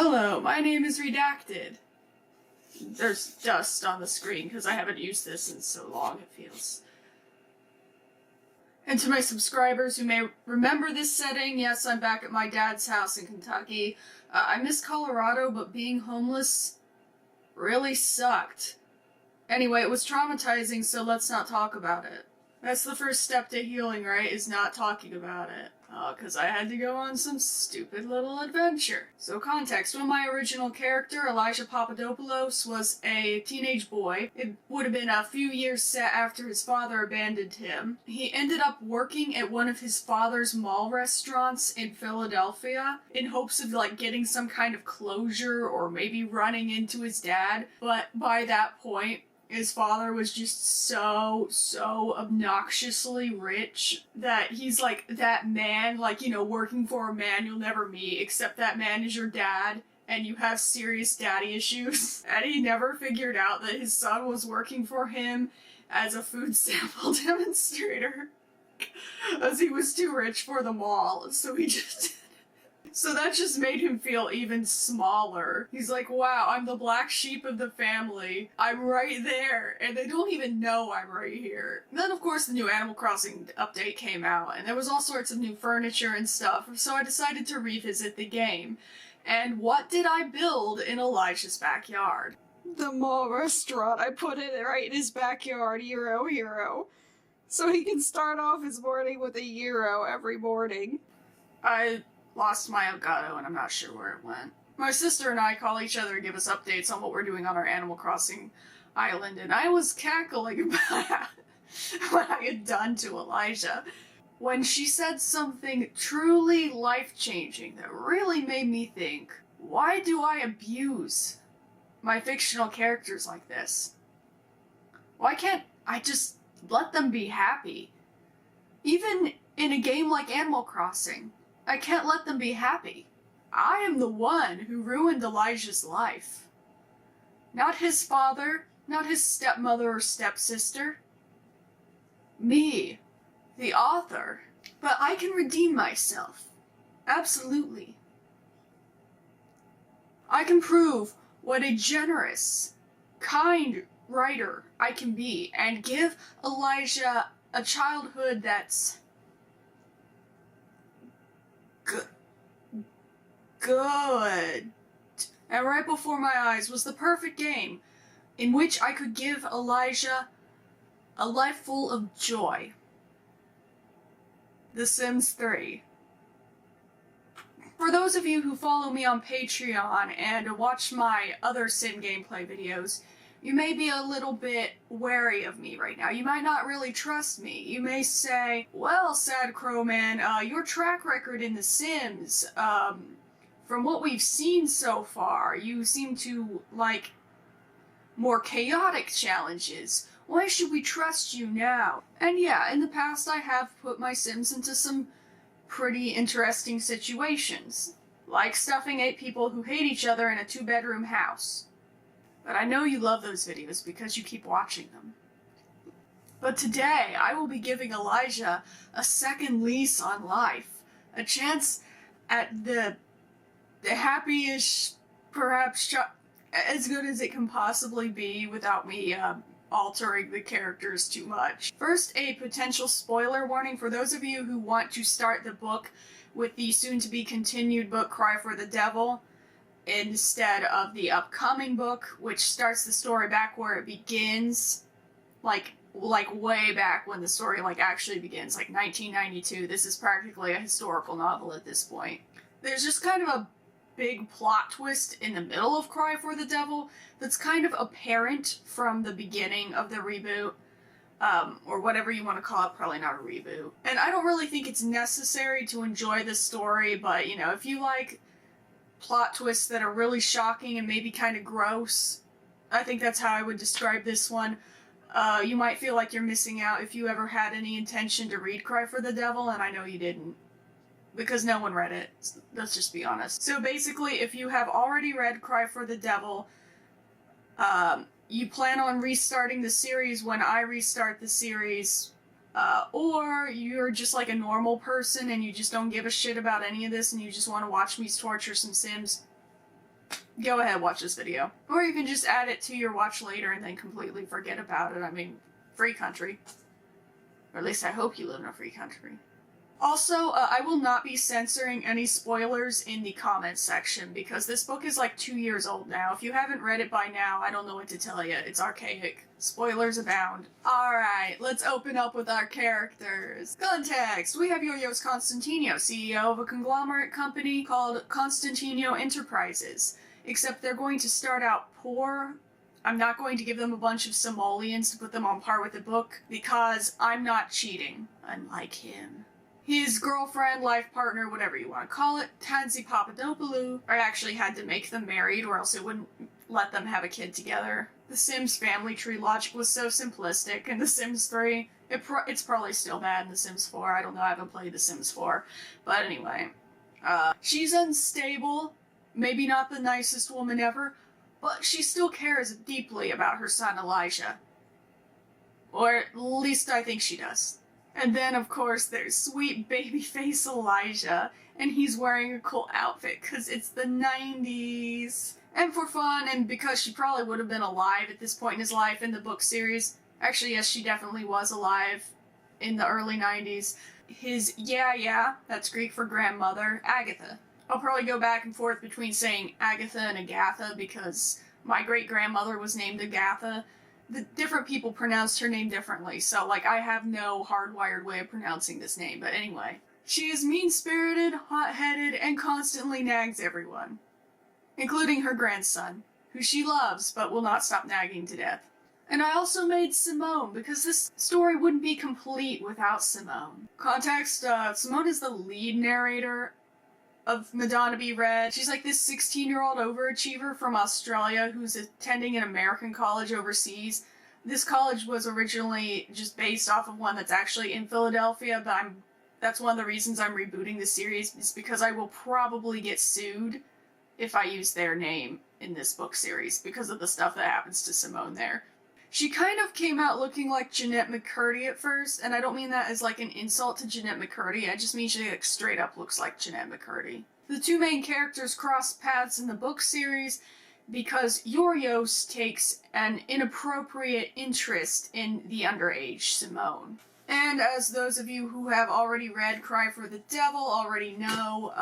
Hello, my name is Redacted. There's dust on the screen because I haven't used this in so long, it feels. And to my subscribers who may remember this setting, yes, I'm back at my dad's house in Kentucky. I miss Colorado, but being homeless really sucked. Anyway, it was traumatizing, so let's not talk about it. That's the first step to healing, right? Is not talking about it. Because I had to go on some stupid little adventure. So context, when my original character, Elijah Papadopoulos, was a teenage boy, it would have been a few years set after his father abandoned him. He ended up working at one of his father's mall restaurants in Philadelphia in hopes of getting some kind of closure or maybe running into his dad. But by that point, his father was just so obnoxiously rich that he's like that man, working for a man you'll never meet, except that man is your dad and you have serious daddy issues. And he never figured out that his son was working for him as a food sample demonstrator as he was too rich for the mall. So that just made him feel even smaller. He's like, wow, I'm the black sheep of the family. I'm right there, and they don't even know I'm right here. And then, of course, the new Animal Crossing update came out, and there was all sorts of new furniture and stuff, so I decided to revisit the game. And what did I build in Elijah's backyard? The mall restaurant. I put it right in his backyard, hero. So he can start off his morning with a gyro every morning. I lost my Elgato, and I'm not sure where it went. My sister and I call each other and give us updates on what we're doing on our Animal Crossing island, and I was cackling about what I had done to Elijah when she said something truly life-changing that really made me think, why do I abuse my fictional characters like this? Why can't I just let them be happy? Even in a game like Animal Crossing, I can't let them be happy. I am the one who ruined Elijah's life. Not his father, not his stepmother or stepsister. Me, the author. But I can redeem myself. Absolutely. I can prove what a generous, kind writer I can be and give Elijah a childhood that's good. And right before my eyes was the perfect game in which I could give Elijah a life full of joy. The Sims 3. For those of you who follow me on Patreon and watch my other Sim gameplay videos, you may be a little bit wary of me right now. You might not really trust me. You may say, well, Sad Crow Man, your track record in The Sims, from what we've seen so far, you seem to like more chaotic challenges. Why should we trust you now? And yeah, in the past I have put my Sims into some pretty interesting situations, like stuffing 8 people who hate each other in a 2-bedroom house. But I know you love those videos because you keep watching them. But today, I will be giving Elijah a second lease on life. A chance at the happy-ish, perhaps as good as it can possibly be without me altering the characters too much. First, a potential spoiler warning for those of you who want to start the book with the soon-to-be-continued book Cry for the Devil instead of the upcoming book, which starts the story back where it begins, like way back when the story actually begins, like 1992. This is practically a historical novel at this point. There's just kind of a big plot twist in the middle of Cry for the Devil that's kind of apparent from the beginning of the reboot, or whatever you want to call it, probably not a reboot. And I don't really think it's necessary to enjoy the story, but if you like plot twists that are really shocking and maybe kind of gross, I think that's how I would describe this one. You might feel like you're missing out if you ever had any intention to read Cry for the Devil, and I know you didn't. Because no one read it, let's just be honest. So basically, if you have already read Cry for the Devil, you plan on restarting the series when I restart the series, or you're just like a normal person and you just don't give a shit about any of this and you just want to watch me torture some Sims, go ahead, watch this video. Or you can just add it to your watch later and then completely forget about it. I mean, free country. Or at least I hope you live in a free country. Also, I will not be censoring any spoilers in the comments section, because this book is like 2 years old now. If you haven't read it by now, I don't know what to tell you. It's archaic. Spoilers abound. Alright, let's open up with our characters. Context. We have Yorgos Constantino, CEO of a conglomerate company called Constantino Enterprises. Except they're going to start out poor. I'm not going to give them a bunch of simoleons to put them on par with the book, because I'm not cheating, unlike him. His girlfriend, life partner, whatever you want to call it, Tansy Papadopoulou, I actually had to make them married or else it wouldn't let them have a kid together. The Sims family tree logic was so simplistic in The Sims 3. It's probably still bad in The Sims 4. I don't know, I haven't played The Sims 4. But anyway, she's unstable, maybe not the nicest woman ever, but she still cares deeply about her son Elijah. Or at least I think she does. And then, of course, there's sweet babyface Elijah, and he's wearing a cool outfit because it's the 90s. And for fun, and because she probably would have been alive at this point in his life in the book series. Actually, yes, she definitely was alive in the early 90s. His that's Greek for grandmother, Agatha. I'll probably go back and forth between saying Agatha and Agatha because my great-grandmother was named Agatha. The different people pronounced her name differently, so, like, I have no hardwired way of pronouncing this name, but anyway. She is mean-spirited, hot-headed, and constantly nags everyone. Including her grandson, who she loves, but will not stop nagging to death. And I also made Simone, because this story wouldn't be complete without Simone. Context, Simone is the lead narrator of Madonna Be Red. She's like this 16-year-old overachiever from Australia who's attending an American college overseas. This college was originally just based off of one that's actually in Philadelphia, but that's one of the reasons I'm rebooting the series, is because I will probably get sued if I use their name in this book series because of the stuff that happens to Simone there. She kind of came out looking like Jeanette McCurdy at first, and I don't mean that as like an insult to Jeanette McCurdy, I just mean she like straight up looks like Jeanette McCurdy. The two main characters cross paths in the book series because Yorgos takes an inappropriate interest in the underage Simone. And as those of you who have already read Cry for the Devil already know,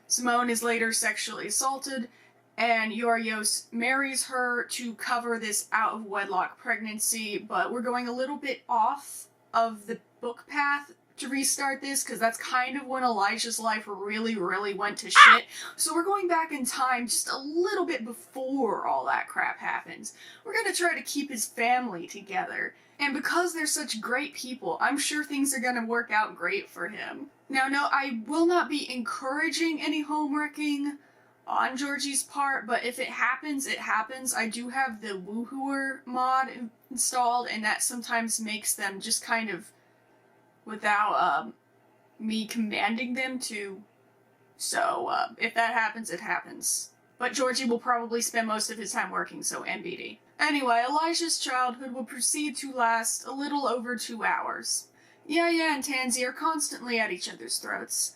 Simone is later sexually assaulted, and Yorgos marries her to cover this out-of-wedlock pregnancy, but we're going a little bit off of the book path to restart this, because that's kind of when Elijah's life really, really went to shit. So we're going back in time just a little bit before all that crap happens. We're gonna try to keep his family together. And because they're such great people, I'm sure things are gonna work out great for him. Now, no, I will not be encouraging any homewrecking on Georgie's part, but if it happens, it happens. I do have the Woohooer mod installed, and that sometimes makes them just kind of, without me commanding them to. So, if that happens, it happens. But Georgie will probably spend most of his time working, so MBD. Anyway, Elijah's childhood will proceed to last a little over 2 hours. Yaya and Tansy are constantly at each other's throats,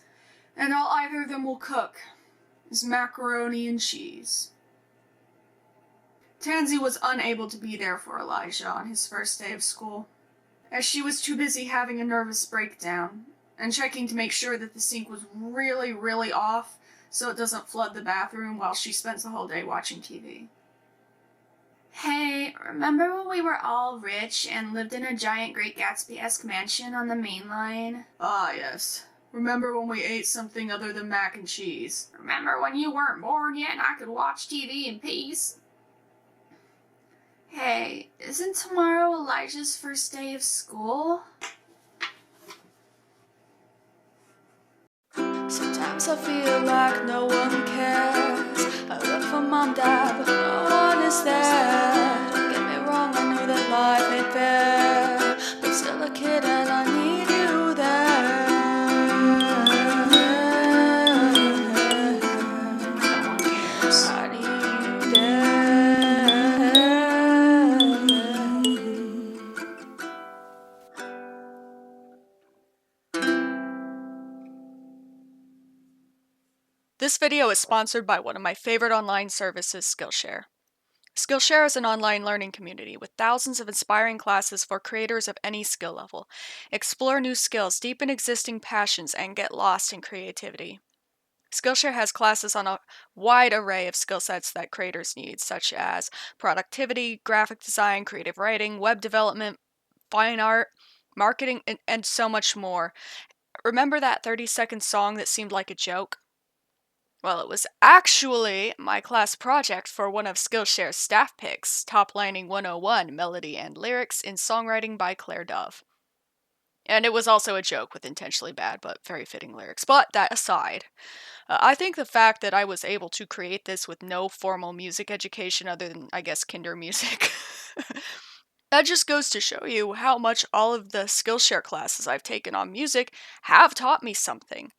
and all either of them will cook is macaroni and cheese. Tansy was unable to be there for Elijah on his first day of school, as she was too busy having a nervous breakdown and checking to make sure that the sink was really, really off so it doesn't flood the bathroom while she spends the whole day watching TV. Hey, remember when we were all rich and lived in a giant Great Gatsby-esque mansion on the main line? Ah, yes. Remember when we ate something other than mac and cheese? Remember when you weren't born yet and I could watch TV in peace? Hey, isn't tomorrow Elijah's first day of school? Sometimes I feel like no one cares. I look for mom, dad, but no one is there. Don't get me wrong, I know that life ain't fair, but still a kid and I need you there. No one cares. I need you there. This video is sponsored by one of my favorite online services, Skillshare. Skillshare is an online learning community with thousands of inspiring classes for creators of any skill level. Explore new skills, deepen existing passions, and get lost in creativity. Skillshare has classes on a wide array of skill sets that creators need, such as productivity, graphic design, creative writing, web development, fine art, marketing, and so much more. Remember that 30-second song that seemed like a joke? Well, it was actually my class project for one of Skillshare's staff picks, Top Lining 101, Melody and Lyrics in Songwriting by Claire Dove. And it was also a joke with intentionally bad but very fitting lyrics. But that aside, I think the fact that I was able to create this with no formal music education other than, I guess, kinder music, that just goes to show you how much all of the Skillshare classes I've taken on music have taught me something.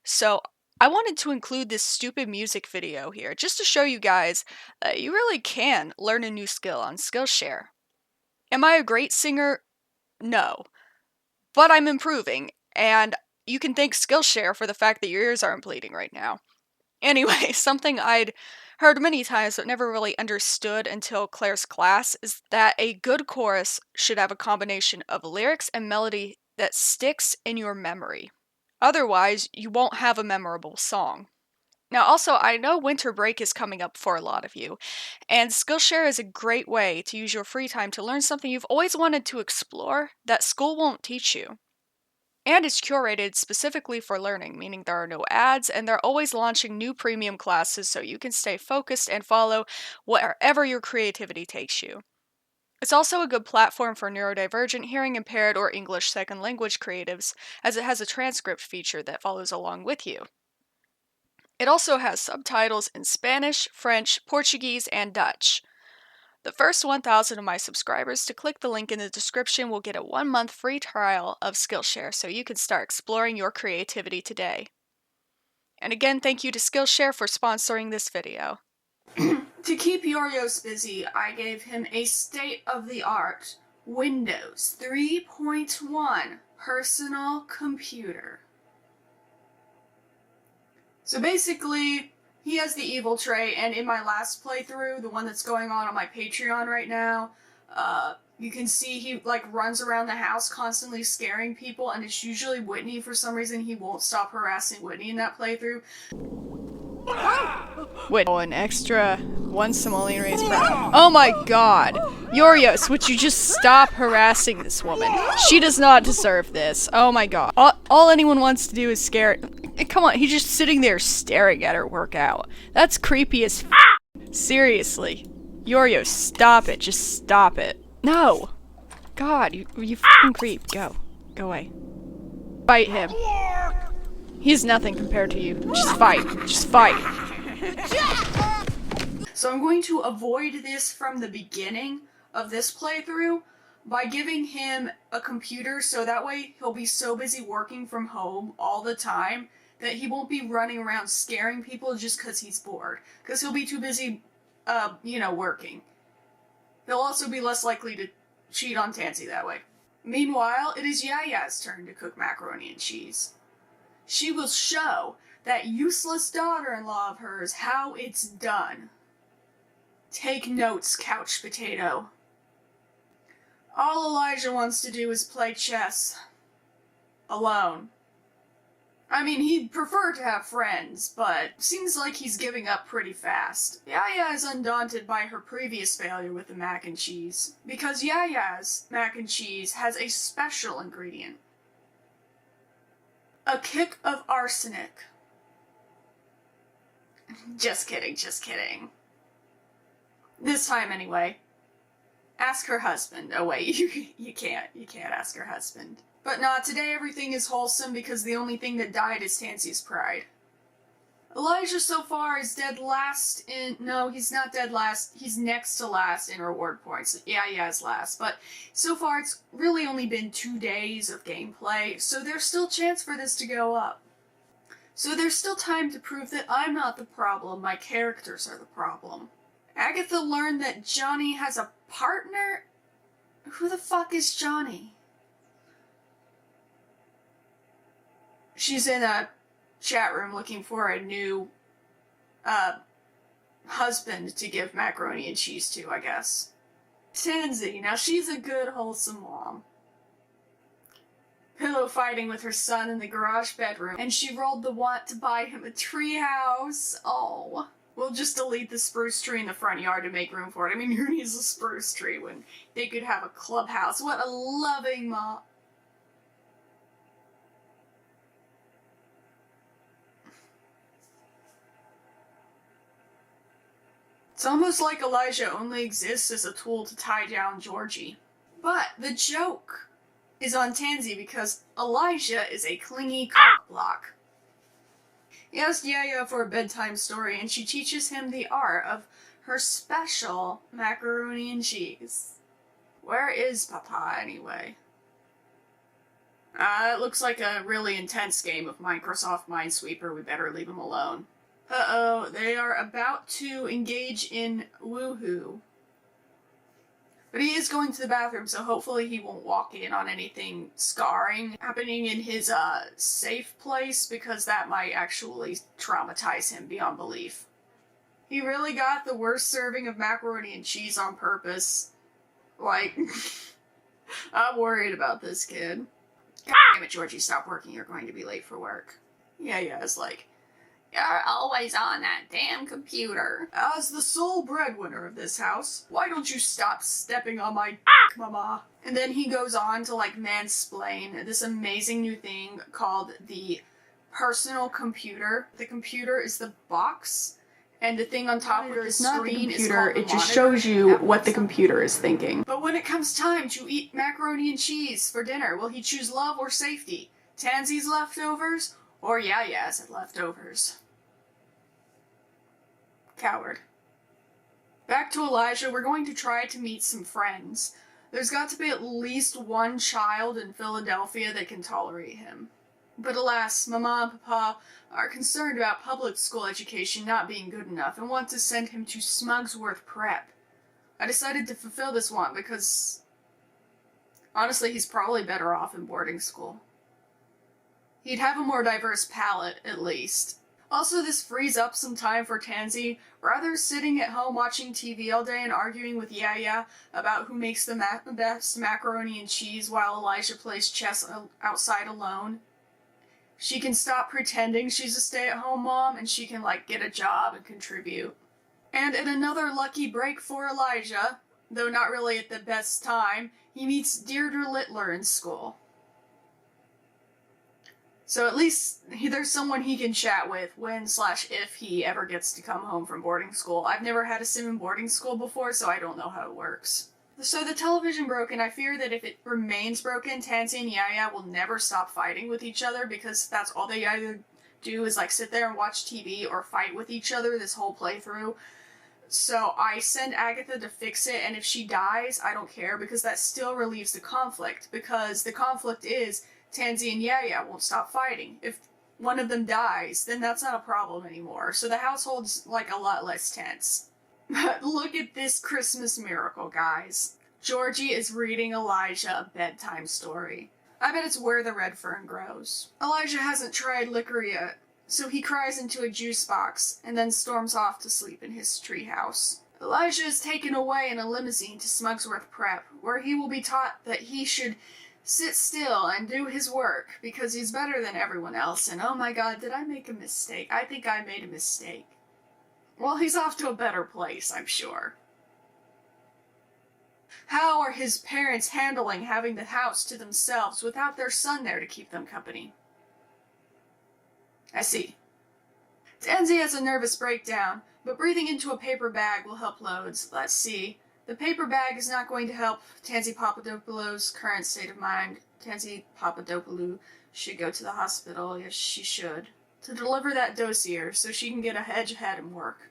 So I wanted to include this stupid music video here just to show you guys that you really can learn a new skill on Skillshare. Am I a great singer? No. But I'm improving, and you can thank Skillshare for the fact that your ears aren't bleeding right now. Anyway, something I'd heard many times but never really understood until Claire's class is that a good chorus should have a combination of lyrics and melody that sticks in your memory. Otherwise, you won't have a memorable song. Now, also, I know winter break is coming up for a lot of you, and Skillshare is a great way to use your free time to learn something you've always wanted to explore that school won't teach you. And it's curated specifically for learning, meaning there are no ads, and they're always launching new premium classes so you can stay focused and follow wherever your creativity takes you. It's also a good platform for neurodivergent, hearing impaired, or English second language creatives, as it has a transcript feature that follows along with you. It also has subtitles in Spanish, French, Portuguese, and Dutch. The first 1,000 of my subscribers to click the link in the description will get a 1-month free trial of Skillshare so you can start exploring your creativity today. And again, thank you to Skillshare for sponsoring this video. To keep Yorios busy, I gave him a state-of-the-art Windows 3.1 personal computer. So basically, he has the evil trait, and in my last playthrough, the one that's going on my Patreon right now, you can see he, runs around the house constantly scaring people, and it's usually Whitney. For some reason, he won't stop harassing Whitney in that playthrough. Wait, oh, an extra 1 simoleon raised brow. Oh my god! Yorios, would you just stop harassing this woman? She does not deserve this. Oh my god. All anyone wants to do is scare. Come on, he's just sitting there staring at her work out. That's creepy as Seriously. Yorios, stop it. Just stop it. No! God, you f***ing creep. Go. Go away. Fight him. He's nothing compared to you. Just fight. Just fight. So I'm going to avoid this from the beginning of this playthrough by giving him a computer, so that way he'll be so busy working from home all the time that he won't be running around scaring people just because he's bored. Because he'll be too busy, working. He'll also be less likely to cheat on Tansy that way. Meanwhile, it is Yaya's turn to cook macaroni and cheese. She will show that useless daughter-in-law of hers how it's done. Take notes, couch potato. All Elijah wants to do is play chess. Alone. I mean, he'd prefer to have friends, but seems like he's giving up pretty fast. Yaya is undaunted by her previous failure with the mac and cheese, because Yaya's mac and cheese has a special ingredient. A kick of arsenic. Just kidding, just kidding. This time anyway. Ask her husband. Oh wait, you can't ask her husband. But not today, everything is wholesome because the only thing that died is Tansy's pride. Elijah so far is dead last in... No, he's not dead last. He's next to last in reward points. Yeah, he's last. But so far it's really only been 2 days of gameplay, so there's still chance for this to go up. So there's still time to prove that I'm not the problem, my characters are the problem. Agatha learned that Johnny has a partner? Who the fuck is Johnny? She's in a chat room looking for a new husband to give macaroni and cheese to, I guess. Tansy, now she's a good, wholesome mom. Pillow fighting with her son in the garage bedroom, and she rolled the want to buy him a treehouse. Oh. We'll just delete the spruce tree in the front yard to make room for it. I mean, who needs a spruce tree when they could have a clubhouse? What a loving mom. It's almost like Elijah only exists as a tool to tie down Georgie. But the joke is on Tansy because Elijah is a clingy cockblock. He asks Yaya for a bedtime story, and she teaches him the art of her special macaroni and cheese. Where is Papa, anyway? It looks like a really intense game of Microsoft Minesweeper. We better leave him alone. Uh-oh, they are about to engage in woohoo. But he is going to the bathroom, so hopefully he won't walk in on anything scarring happening in his, safe place, because that might actually traumatize him beyond belief. He really got the worst serving of macaroni and cheese on purpose. Like, I'm worried about this kid. God damn it, Georgie, stop working, you're going to be late for work. Yeah, it's like, you're always on that damn computer. As the sole breadwinner of this house, why don't you stop stepping on my dick, mama? And then he goes on to, like, mansplain this amazing new thing called the personal computer. The computer is the box, and the thing on top of the screen is called the it just monitor. shows you what the computer is thinking. But when it comes time to eat macaroni and cheese for dinner, will he choose love or safety? Tansy's leftovers or Yaya's leftovers? Coward. Back to Elijah, we're going to try to meet some friends. There's got to be at least one child in Philadelphia that can tolerate him. But alas, Mama and Papa are concerned about public school education not being good enough and want to send him to Smugsworth Prep. I decided to fulfill this want because, honestly, he's probably better off in boarding school. He'd have a more diverse palette, at least. Also, this frees up some time for Tansy, rather sitting at home watching TV all day and arguing with Yaya about who makes the best macaroni and cheese while Elijah plays chess outside alone. She can stop pretending she's a stay-at-home mom, and she can, like, get a job and contribute. And in another lucky break for Elijah, though not really at the best time, he meets Deirdre Littler in school. So at least there's someone he can chat with when/if he ever gets to come home from boarding school. I've never had a sim in boarding school before, so I don't know how it works. So the television broke, and I fear that if it remains broken, Tansy and Yaya will never stop fighting with each other, because that's all they either do is, like, sit there and watch TV or fight with each other this whole playthrough. So I send Agatha to fix it, and if she dies, I don't care, because that still relieves the conflict, because the conflict is Tansy and Yaya won't stop fighting. If one of them dies, then that's not a problem anymore. So the household's, like, a lot less tense. But look at this Christmas miracle, guys. Georgie is reading Elijah a bedtime story. I bet it's Where the Red Fern Grows. Elijah hasn't tried liquor yet, so he cries into a juice box and then storms off to sleep in his treehouse. Elijah is taken away in a limousine to Smugsworth Prep, where he will be taught that he should sit still and do his work, because he's better than everyone else, and oh my god, did I make a mistake? I think I made a mistake. Well, he's off to a better place, I'm sure. How are his parents handling having the house to themselves without their son there to keep them company? I see. Tansy has a nervous breakdown, but breathing into a paper bag will help loads. Let's see. The paper bag is not going to help Tansy Papadopoulou's current state of mind. Tansy Papadopoulou should go to the hospital. Yes, she should. To deliver that dossier so she can get a hedge ahead and work.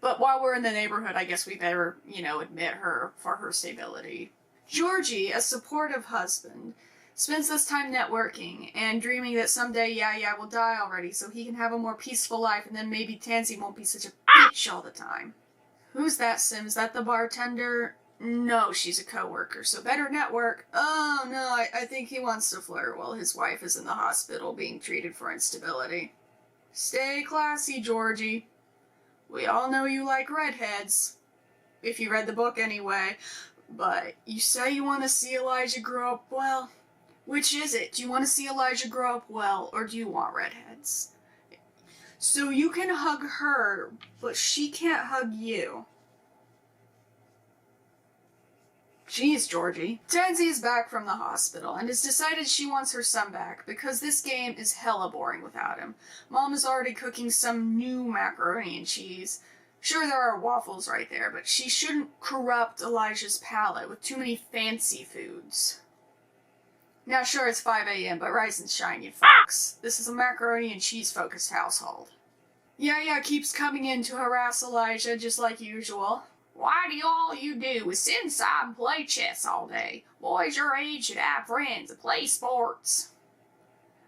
But while we're in the neighborhood, I guess we better, admit her for her stability. Georgie, a supportive husband, spends this time networking and dreaming that someday Yaya will die already so he can have a more peaceful life, and then maybe Tansy won't be such a bitch all the time. Who's that, Sim? Is that the bartender? No, she's a coworker, so better network. Oh, no, I think he wants to flirt while his wife is in the hospital being treated for instability. Stay classy, Georgie. We all know you like redheads. If you read the book anyway. But you say you want to see Elijah grow up well. Which is it? Do you want to see Elijah grow up well, or do you want redheads? So you can hug her, but she can't hug you. Jeez, Georgie. Tansy is back from the hospital and has decided she wants her son back because this game is hella boring without him. Mom is already cooking some new macaroni and cheese. Sure, there are waffles right there, but she shouldn't corrupt Elijah's palate with too many fancy foods. Now, sure, it's 5 a.m., but rise and shine, you fucks. This is a macaroni and cheese-focused household. Yeah, keeps coming in to harass Elijah, just like usual. Why do all you do is sit inside and play chess all day? Boys your age should have friends and play sports.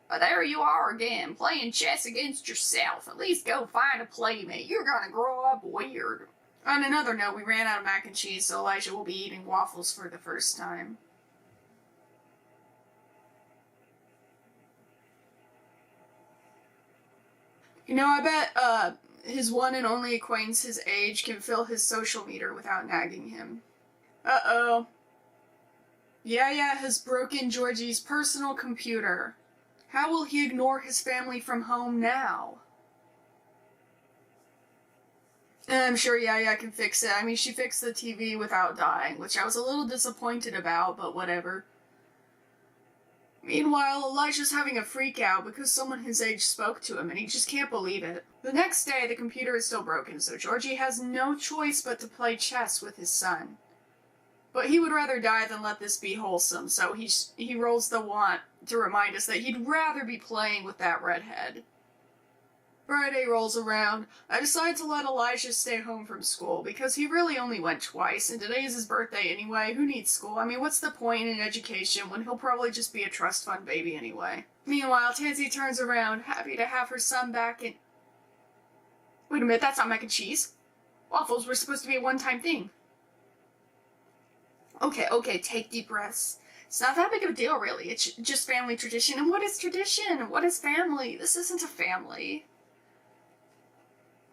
But there you are again, playing chess against yourself. At least go find a playmate. You're gonna grow up weird. On another note, we ran out of mac and cheese, so Elijah will be eating waffles for the first time. You know, I bet, his one and only acquaintance his age can fill his social meter without nagging him. Uh-oh. Yaya has broken Georgie's personal computer. How will he ignore his family from home now? And I'm sure Yaya can fix it. I mean, she fixed the TV without dying, which I was a little disappointed about, but whatever. Meanwhile, Elijah's having a freak out because someone his age spoke to him and he just can't believe it. The next day, the computer is still broken, so Georgie has no choice but to play chess with his son. But he would rather die than let this be wholesome, so he rolls the wand to remind us that he'd rather be playing with that redhead. Friday rolls around. I decide to let Elijah stay home from school, because he really only went twice, and today is his birthday anyway. Who needs school? I mean, what's the point in education when he'll probably just be a trust fund baby anyway? Meanwhile, Tansy turns around, happy to have her son back in... Wait a minute, that's not mac and cheese. Waffles were supposed to be a one-time thing. Okay, take deep breaths. It's not that big of a deal, really. It's just family tradition. And what is tradition? What is family? This isn't a family.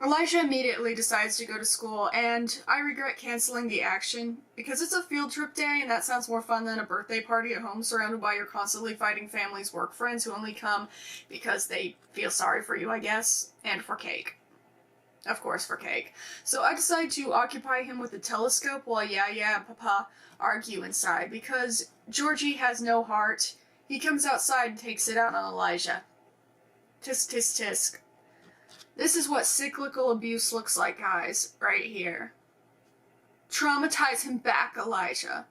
Elijah immediately decides to go to school, and I regret canceling the action, because it's a field trip day, and that sounds more fun than a birthday party at home surrounded by your constantly fighting family's work friends who only come because they feel sorry for you, I guess, and for cake. Of course, for cake. So I decide to occupy him with a telescope while Yaya and Papa argue inside, because Georgie has no heart. He comes outside and takes it out on Elijah. Tisk, tisk, tisk. This is what cyclical abuse looks like, guys, right here. Traumatize him back, Elijah.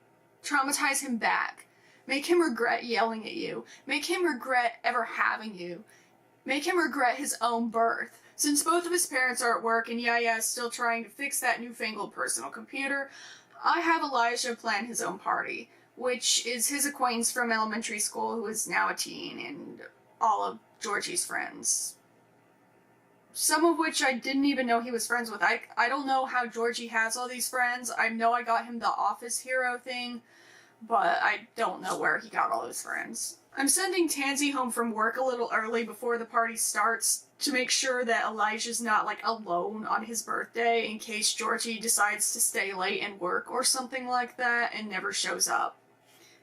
Traumatize him back. Make him regret yelling at you. Make him regret ever having you. Make him regret his own birth. Since both of his parents are at work and Yaya is still trying to fix that newfangled personal computer, I have Elijah plan his own party, which is his acquaintance from elementary school who is now a teen, and all of Georgie's friends. Some of which I didn't even know he was friends with. I don't know how Georgie has all these friends. I know I got him the office hero thing, but I don't know where he got all those friends. I'm sending Tansy home from work a little early before the party starts to make sure that Elijah's not, alone on his birthday in case Georgie decides to stay late and work or something like that and never shows up.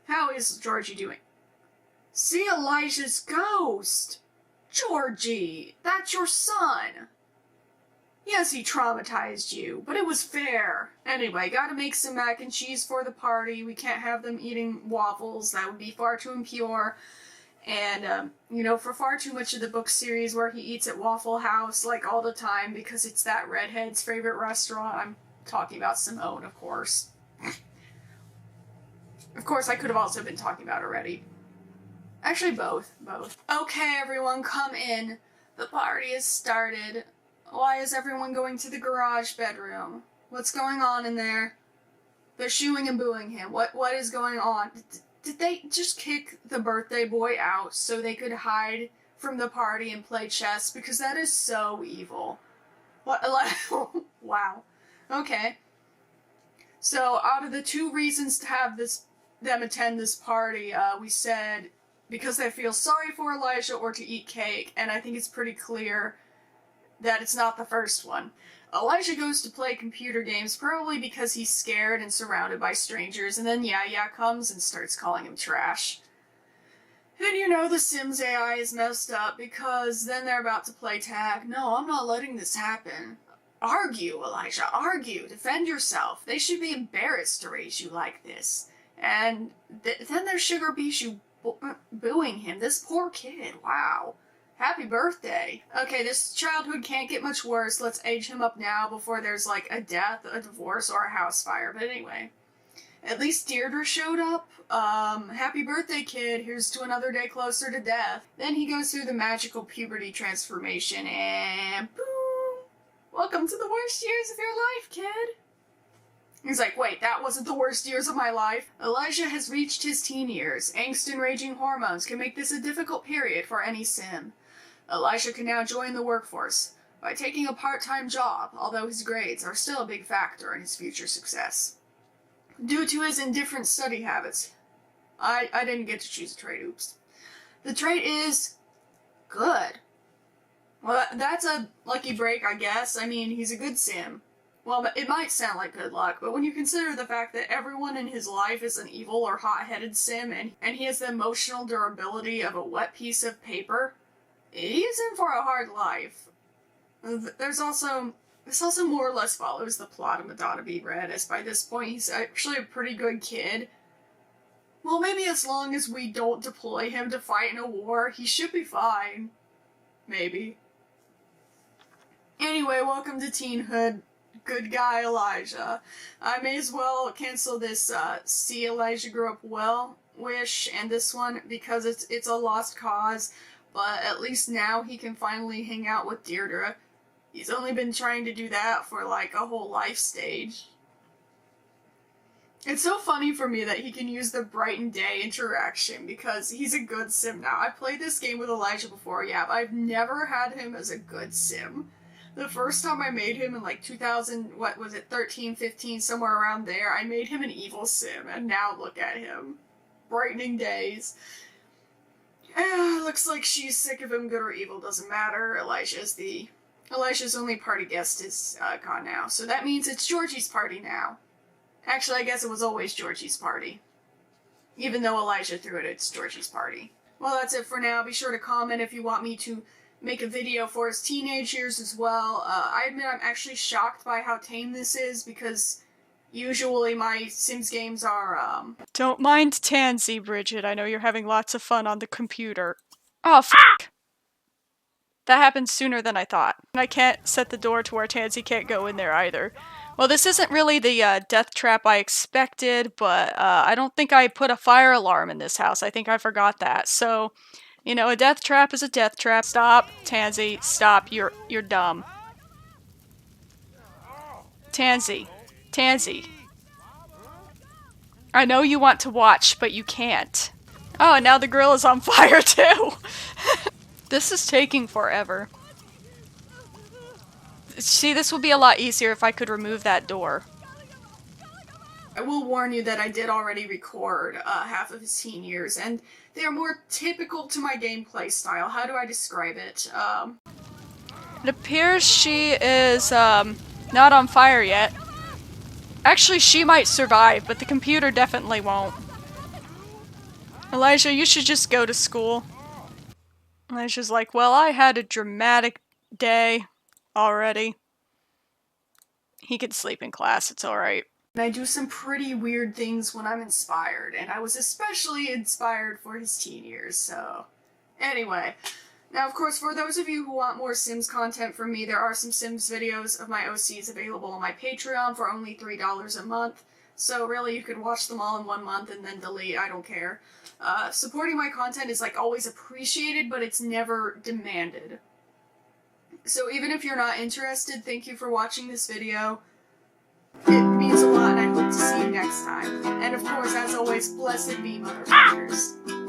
How is Georgie doing? See Elijah's ghost! Georgie, that's your son! Yes, he traumatized you, but it was fair. Anyway, gotta make some mac and cheese for the party. We can't have them eating waffles. That would be far too impure. And, for far too much of the book series where he eats at Waffle House, all the time, because it's that redhead's favorite restaurant. I'm talking about Simone, of course. Of course, I could have also been talking about already. Actually, both. Okay, everyone, come in. The party has started. Why is everyone going to the garage bedroom? What's going on in there? They're shooing and booing him. What is going on? Did they just kick the birthday boy out so they could hide from the party and play chess? Because that is so evil. What? Wow. Okay. So, out of the two reasons to have them attend this party, we said because they feel sorry for Elijah or to eat cake, and I think it's pretty clear that it's not the first one. Elijah goes to play computer games probably because he's scared and surrounded by strangers, and then Yaya comes and starts calling him trash. And you know the Sims AI is messed up because then they're about to play tag. No, I'm not letting this happen. Argue, Elijah, argue. Defend yourself. They should be embarrassed to raise you like this. And then there's Sugar Bijou booing him. This poor kid, wow. Happy birthday. Okay, this childhood can't get much worse. Let's age him up now before there's like a death, a divorce, or a house fire. But anyway, at least Deirdre showed up. Happy birthday, kid. Here's to another day closer to death. Then he goes through the magical puberty transformation and boom. Welcome to the worst years of your life, kid. He's like, wait, that wasn't the worst years of my life. Elijah has reached his teen years. Angst and raging hormones can make this a difficult period for any sim. Elijah can now join the workforce by taking a part-time job, although his grades are still a big factor in his future success. Due to his indifferent study habits, I didn't get to choose a trait, oops. The trait is good. Well, that's a lucky break, I guess. I mean, he's a good sim. Well, it might sound like good luck, but when you consider the fact that everyone in his life is an evil or hot-headed sim, and he has the emotional durability of a wet piece of paper, he's in for a hard life. This also more or less follows the plot of Madonna Be Red, as by this point he's actually a pretty good kid. Well, maybe as long as we don't deploy him to fight in a war, he should be fine. Maybe. Anyway, welcome to teenhood, good guy Elijah. I may as well cancel this see Elijah grow up well wish and this one because it's a lost cause, but at least now he can finally hang out with Deirdre. He's only been trying to do that for like a whole life stage. It's so funny for me that he can use the Brighten Day interaction because he's a good sim now. I played this game with Elijah before, yeah, but I've never had him as a good sim. The first time I made him in like 2000, what was it, 13, 15, somewhere around there, I made him an evil sim, and now look at him. Brightening days. Looks like she's sick of him, good or evil, doesn't matter. Elijah's only party guest is gone now, so that means it's Georgie's party now. Actually, I guess it was always Georgie's party. Even though Elijah threw it, it's Georgie's party. Well, that's it for now. Be sure to comment if you want me to make a video for his teenage years as well. I admit I'm actually shocked by how tame this is, because usually my Sims games are, Don't mind Tansy, Bridget. I know you're having lots of fun on the computer. Oh, f***. That happened sooner than I thought. I can't set the door to where Tansy can't go in there either. Well, this isn't really the death trap I expected, but I don't think I put a fire alarm in this house. I think I forgot that. So, you know, a death trap is a death trap. Stop, Tansy. Stop. You're dumb. Tansy. Tansy. I know you want to watch, but you can't. Oh, and now the grill is on fire too. This is taking forever. See, this would be a lot easier if I could remove that door. I will warn you that I did already record half of his teen years, and they are more typical to my gameplay style. How do I describe it? It appears she is, not on fire yet. Actually, she might survive, but the computer definitely won't. Elijah, you should just go to school. Elijah's like, well, I had a dramatic day already. He can sleep in class, it's alright. And I do some pretty weird things when I'm inspired, and I was especially inspired for his teen years, so... Anyway, now of course, for those of you who want more Sims content from me, there are some Sims videos of my OCs available on my Patreon for only $3 a month, so really you could watch them all in 1 month and then delete, I don't care. Supporting my content is like always appreciated, but it's never demanded. So even if you're not interested, thank you for watching this video. It means a lot, and I hope to see you next time. And of course, as always, blessed be motherfuckers.